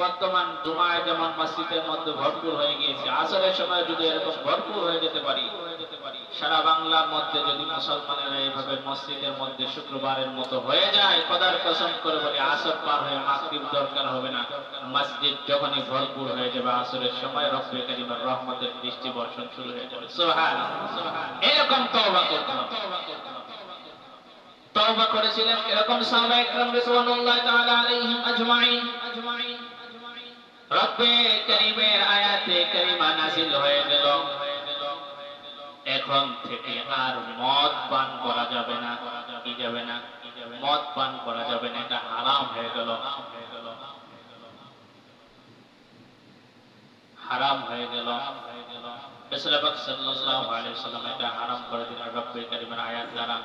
বর্তমান জুমায় যেমন মসজিদের মধ্যে ভরপুর হয়ে গিয়েছে, আসরের সময় যদি এরকম ভরপুর হয়ে যেতে পারি, সারা বাংলার মধ্যে যদি মুসলমানেরা এইভাবে মসজিদের মধ্যে শুক্রবারের মতো হয়ে যায়, খোদার কসম করে বলি আসর পার হয়ে মাগরিব দরকার হবে না। মসজিদ যখনই ভরপুর হয়ে যাবে আসরের সময় রব্বে কারীমের রহমতের বৃষ্টি বর্ষণ শুরু হয়ে যাবে। সুবহানাল্লাহ। এরকম তওবা করতে হবে। তওবা করেছিলেন এরকম সাহাবায়ে কেরাম রিদওয়ানুল্লাহি তাআলা আলাইহিম আজমাইন। রব্বে কারীমের আয়াতে কারিমা নাযিল হয়ে গেল, এখন থেকে আর মদ পান করা যাবে না। কি যাবে না? মদ পান করা যাবে না, এটা হারাম হয়ে গেল। হারাম হয়ে গেল। রাসূল পাক সাল্লাল্লাহু আলাইহি ওয়াসাল্লাম এটা হারাম করে দিলেন রব্বে কারীমের আয়াত দ্বারা।